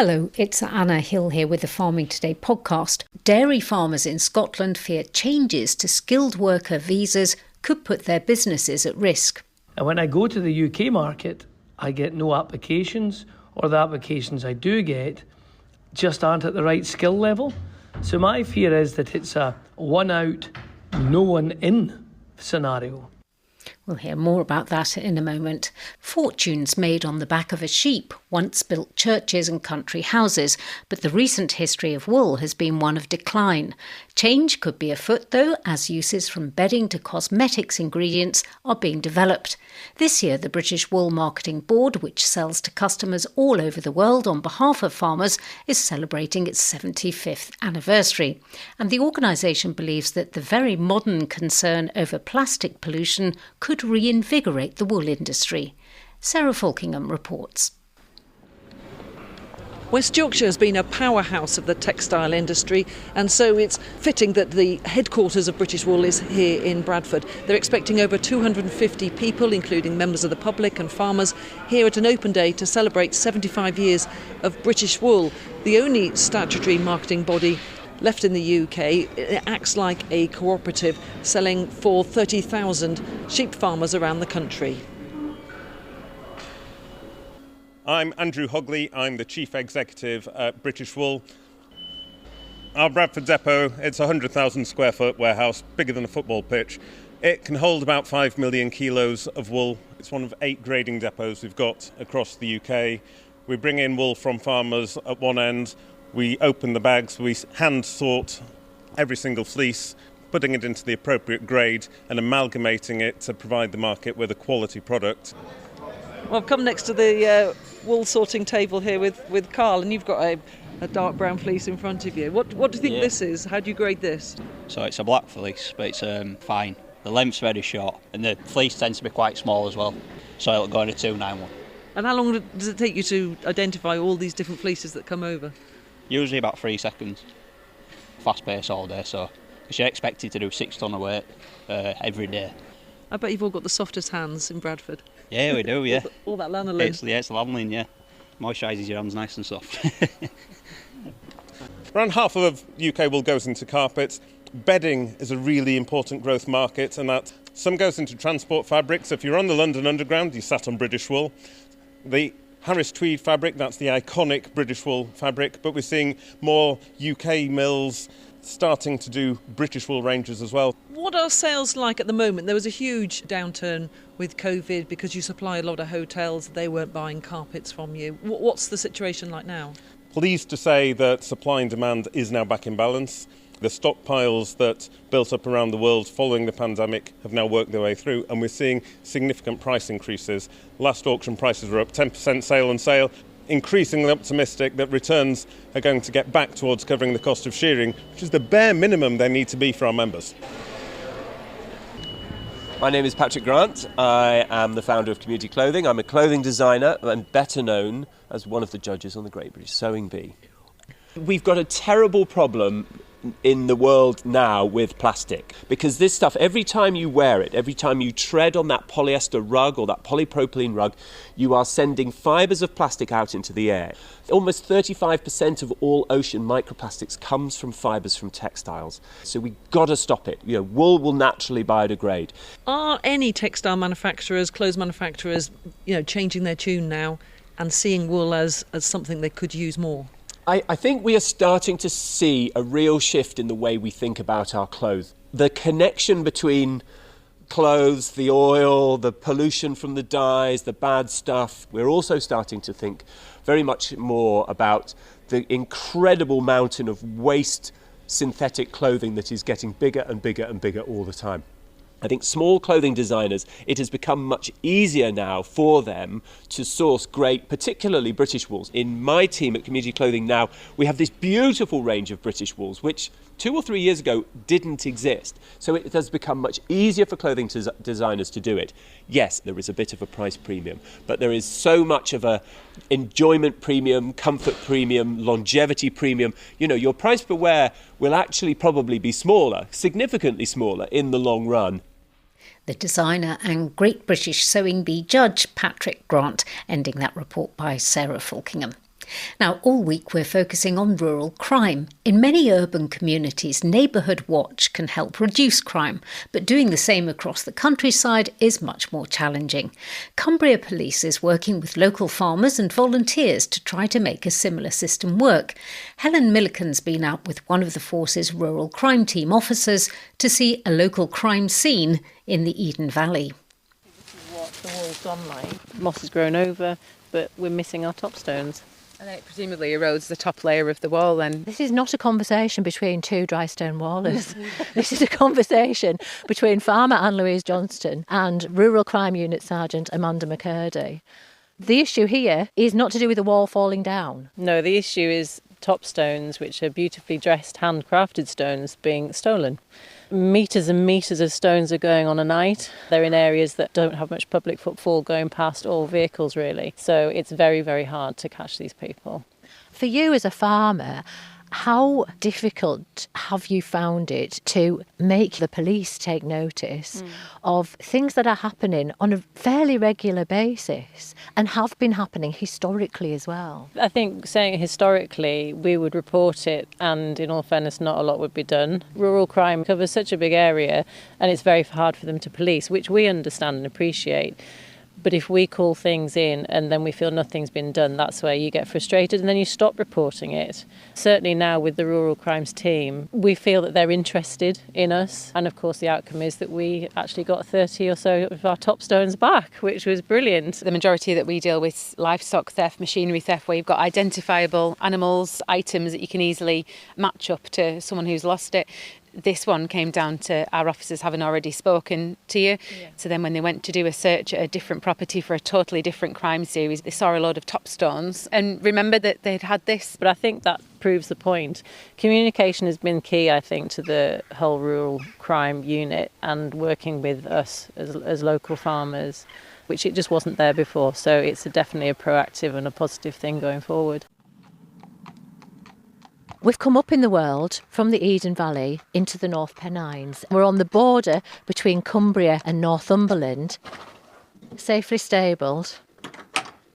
Hello, it's Anna Hill here with the Farming Today podcast. Dairy farmers in Scotland fear changes to skilled worker visas could put their businesses at risk. And when I go to the UK market, I get no applications, or the applications I do get just aren't at the right skill level. So my fear is that it's a one out, no one in scenario. We'll hear more about that in a moment. Fortunes made on the back of a sheep once built churches and country houses, but the recent history of wool has been one of decline. Change could be afoot, though, as uses from bedding to cosmetics ingredients are being developed. This year, the British Wool Marketing Board, which sells to customers all over the world on behalf of farmers, is celebrating its 75th anniversary. And the organisation believes that the very modern concern over plastic pollution could reinvigorate the wool industry. Sarah Falkingham reports. West Yorkshire has been a powerhouse of the textile industry, and so it's fitting that the headquarters of British Wool is here in Bradford. They're expecting over 250 people, including members of the public and farmers, here at an open day to celebrate 75 years of British Wool, the only statutory marketing body left in the UK. It acts like a cooperative, selling for 30,000 sheep farmers around the country. I'm Andrew Hogley, I'm the Chief Executive at British Wool. Our Bradford depot, it's a 100,000 square foot warehouse, bigger than a football pitch. It can hold about 5 million kilos of wool. It's one of 8 grading depots we've got across the UK. We bring in wool from farmers at one end, we open the bags, we hand sort every single fleece, putting it into the appropriate grade and amalgamating it to provide the market with a quality product. Well, I've come next to the wool sorting table here with Carl, and you've got a dark brown fleece in front of you. What do you think this is? How do you grade this? So it's a black fleece, but it's fine. The length's very short, and the fleece tends to be quite small as well. So it'll go in a 291. And how long does it take you to identify all these different fleeces that come over? Usually about 3 seconds. Fast pace all day, so you're expected to do 6 ton of weight every day. I bet you've all got the softest hands in Bradford. Yeah, we do, yeah. all that lanolin. It's lanolin, yeah. Moisturises your hands nice and soft. Around half of UK wool goes into carpets. Bedding is a really important growth market, and that some goes into transport fabrics. If you're on the London Underground, you sat on British Wool. The Harris tweed fabric, that's the iconic British Wool fabric, but we're seeing more UK mills starting to do British Wool ranges as well. What are sales like at the moment? There was a huge downturn with COVID because you supply a lot of hotels. They weren't buying carpets from you. What's the situation like now? Pleased to say that supply and demand is now back in balance. The stockpiles that built up around the world following the pandemic have now worked their way through, and we're seeing significant price increases. Last auction prices were up 10% sale on sale. Increasingly optimistic that returns are going to get back towards covering the cost of shearing, which is the bare minimum they need to be for our members. My name is Patrick Grant. I am the founder of Community Clothing. I'm a clothing designer and better known as one of the judges on the Great British Sewing Bee. We've got a terrible problem in the world now with plastic, because this stuff, every time you wear it, every time you tread on that polyester rug or that polypropylene rug, you are sending fibres of plastic out into the air. Almost 35% of all ocean microplastics comes from fibres from textiles. So we've got to stop it. Wool will naturally biodegrade. Are any textile manufacturers, clothes manufacturers, changing their tune now and seeing wool as something they could use more? I think we are starting to see a real shift in the way we think about our clothes. The connection between clothes, the oil, the pollution from the dyes, the bad stuff. We're also starting to think very much more about the incredible mountain of waste synthetic clothing that is getting bigger and bigger and bigger all the time. I think small clothing designers, it has become much easier now for them to source great, particularly British wools. In my team at Community Clothing now, we have this beautiful range of British wools, which 2 or 3 years ago didn't exist. So it has become much easier for clothing designers to do it. Yes, there is a bit of a price premium, but there is so much of a enjoyment premium, comfort premium, longevity premium. Your price per wear will actually probably be smaller, significantly smaller in the long run. The designer and Great British Sewing Bee judge Patrick Grant, ending that report by Sarah Falkingham. Now, all week we're focusing on rural crime. In many urban communities, Neigh-bourhood Watch can help reduce crime, but doing the same across the countryside is much more challenging. Cumbria Police is working with local farmers and volunteers to try to make a similar system work. Helen Millican's been out with one of the force's rural crime team officers to see a local crime scene in the Eden Valley. What the wall's gone like. Moss has grown over, but we're missing our top stones. And then it presumably erodes the top layer of the wall then. This is not a conversation between two dry stone wallers. This is a conversation between farmer Anne-Louise Johnston and Rural Crime Unit Sergeant Amanda McCurdy. The issue here is not to do with the wall falling down. No, the issue is top stones, which are beautifully dressed, handcrafted stones, being stolen. Metres and metres of stones are going on a night. They're in areas that don't have much public footfall going past all vehicles, really. So it's very, very hard to catch these people. For you as a farmer, how difficult have you found it to make the police take notice of things that are happening on a fairly regular basis and have been happening historically as well? I think saying historically, we would report it, and in all fairness, not a lot would be done. Rural crime covers such a big area and it's very hard for them to police, which we understand and appreciate. But if we call things in and then we feel nothing's been done, that's where you get frustrated and then you stop reporting it. Certainly now with the Rural Crimes team, we feel that they're interested in us. And of course the outcome is that we actually got 30 or so of our top stones back, which was brilliant. The majority that we deal with, livestock theft, machinery theft, where you've got identifiable animals, items that you can easily match up to someone who's lost it. This one came down to our officers having already spoken to you. Yeah. So then when they went to do a search at a different property for a totally different crime series, they saw a load of top stones and remembered that they'd had this. But I think that proves the point. Communication has been key, I think, to the whole rural crime unit and working with us as local farmers, which it just wasn't there before. So it's definitely a proactive and a positive thing going forward. We've come up in the world from the Eden Valley into the North Pennines. We're on the border between Cumbria and Northumberland, safely stabled,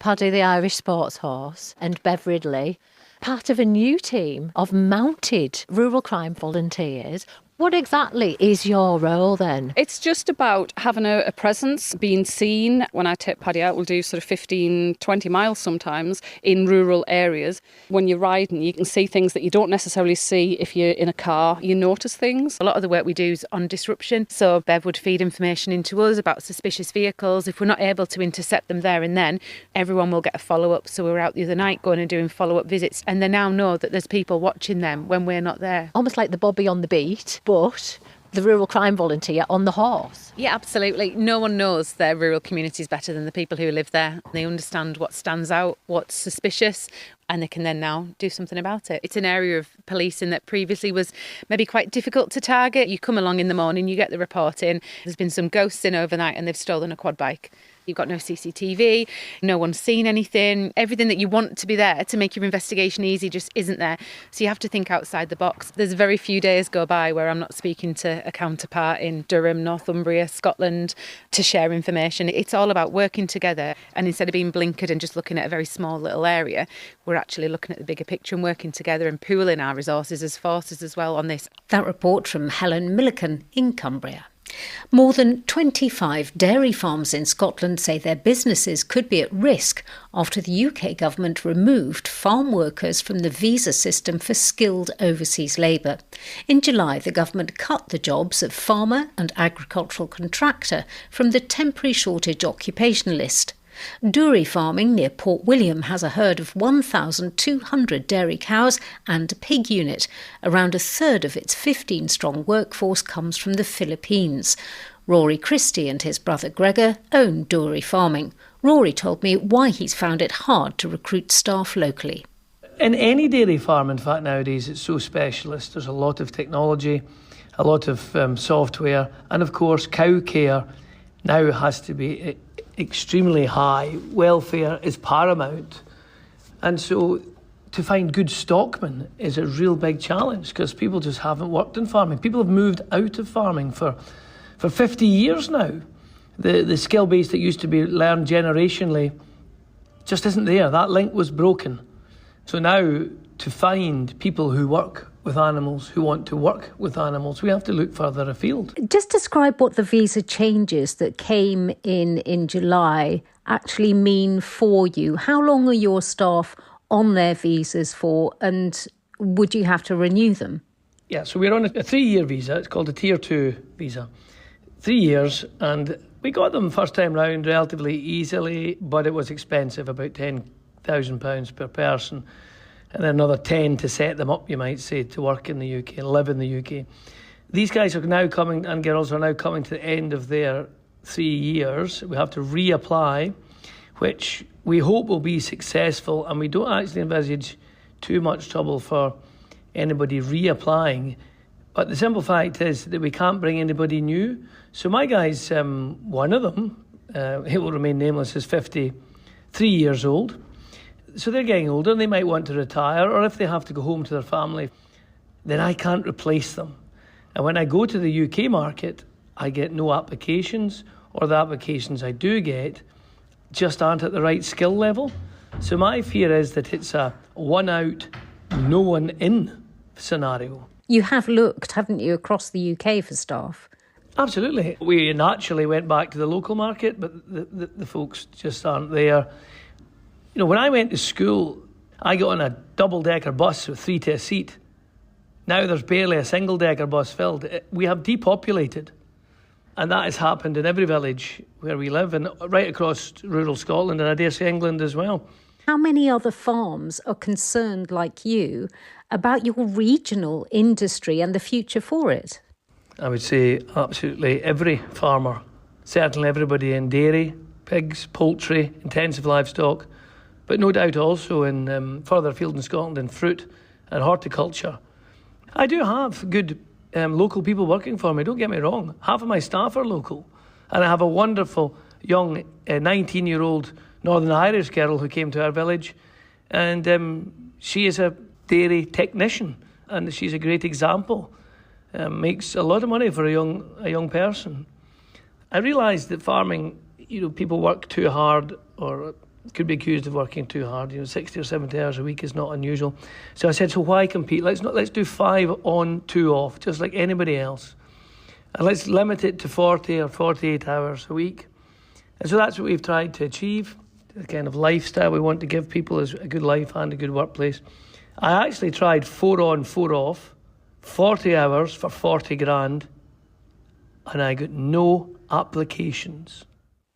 Paddy the Irish sports horse and Bev Ridley, part of a new team of mounted rural crime volunteers. What exactly is your role then? It's just about having a presence, being seen. When I take Paddy out, we'll do sort of 15, 20 miles sometimes in rural areas. When you're riding, you can see things that you don't necessarily see if you're in a car. You notice things. A lot of the work we do is on disruption. So Bev would feed information into us about suspicious vehicles. If we're not able to intercept them there and then, everyone will get a follow-up. So we were out the other night going and doing follow-up visits, and they now know that there's people watching them when we're not there. Almost like the Bobby on the beat, but the rural crime volunteer on the horse. Yeah, absolutely. No one knows their rural communities better than the people who live there. They understand what stands out, what's suspicious, and they can then now do something about it. It's an area of policing that previously was maybe quite difficult to target. You come along in the morning, you get the report in. There's been some ghosts in overnight and they've stolen a quad bike. You've got no CCTV, no one's seen anything. Everything that you want to be there to make your investigation easy just isn't there. So you have to think outside the box. There's very few days go by where I'm not speaking to a counterpart in Durham, Northumbria, Scotland to share information. It's all about working together, and instead of being blinkered and just looking at a very small little area, we're actually looking at the bigger picture and working together and pooling our resources as forces as well on this. That report from Helen Millican in Cumbria. More than 25 dairy farms in Scotland say their businesses could be at risk after the UK government removed farm workers from the visa system for skilled overseas labour. In July, the government cut the jobs of farmer and agricultural contractor from the temporary shortage occupation list. Dairy farming near Port William has a herd of 1,200 dairy cows and a pig unit. Around a third of its 15-strong workforce comes from the Philippines. Rory Christie and his brother Gregor own dairy farming. Rory told me why he's found it hard to recruit staff locally. In any dairy farm, in fact, nowadays, it's so specialist. There's a lot of technology, a lot of software, and of course, cow care now has to be extremely high. Welfare is paramount. And so to find good stockmen is a real big challenge because people just haven't worked in farming. People have moved out of farming for 50 years now. The skill base that used to be learned generationally just isn't there. That link was broken. So now, to find people who work with animals, who want to work with animals, we have to look further afield. Just describe what the visa changes that came in July actually mean for you. How long are your staff on their visas for, and would you have to renew them? Yeah, so we're on a 3-year visa. It's called a Tier 2 visa. 3 years, and we got them first time round relatively easily, but it was expensive, about £10,000 per person. And then another 10 to set them up, you might say, to work in the UK, live in the UK. These guys are now coming, and girls are now coming to the end of their 3 years. We have to reapply, which we hope will be successful, and we don't actually envisage too much trouble for anybody reapplying. But the simple fact is that we can't bring anybody new. So my guys, one of them, he will remain nameless, is 53 years old. So they're getting older and they might want to retire, or if they have to go home to their family, then I can't replace them. And when I go to the UK market, I get no applications, or the applications I do get just aren't at the right skill level. So my fear is that it's a one out, no one in scenario. You have looked, haven't you, across the UK for staff? Absolutely. We naturally went back to the local market, but the folks just aren't there. You know, when I went to school, I got on a double-decker bus with 3 to a seat. Now there's barely a single-decker bus filled. We have depopulated, and that has happened in every village where we live, and right across rural Scotland, and I dare say England as well. How many other farms are concerned, like you, about your regional industry and the future for it? I would say absolutely every farmer, certainly everybody in dairy, pigs, poultry, intensive livestock, but no doubt also in further afield in Scotland in fruit and horticulture. I do have good local people working for me, don't get me wrong. Half of my staff are local, and I have a wonderful young 19-year-old Northern Irish girl who came to our village, and she is a dairy technician, and she's a great example. Makes a lot of money for a young person. I realised that farming, people work too hard, or could be accused of working too hard. 60 or 70 hours a week is not unusual. So I said, so why compete? Let's do 5 on, 2 off, just like anybody else, and let's limit it to 40 or 48 hours a week. And so that's what we've tried to achieve. The kind of lifestyle we want to give people is a good life and a good workplace. I actually tried 4 on, 4 off, 40 hours for 40 grand, and I got no applications.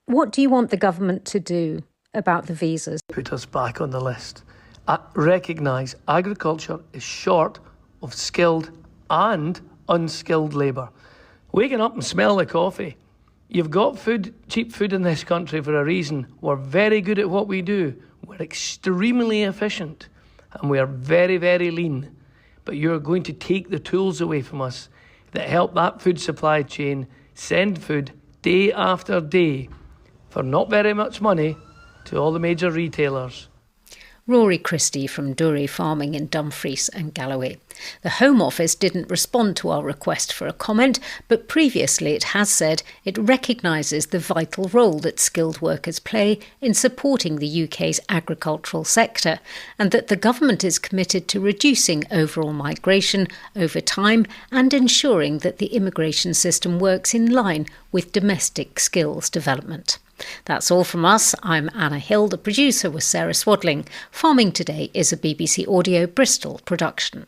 What do you want the government to do about the visas? Put us back on the list. I recognise agriculture is short of skilled and unskilled labour. Waking up and smell the coffee. You've got food, cheap food in this country for a reason. We're very good at what we do. We're extremely efficient, and we are very, very lean. But you're going to take the tools away from us that help that food supply chain send food day after day for not very much money to all the major retailers. Rory Christie from Dury Farming in Dumfries and Galloway. The Home Office didn't respond to our request for a comment, but previously it has said it recognises the vital role that skilled workers play in supporting the UK's agricultural sector, and that the government is committed to reducing overall migration over time and ensuring that the immigration system works in line with domestic skills development. That's all from us. I'm Anna Hill. The producer was Sarah Swadling. Farming Today is a BBC Audio Bristol production.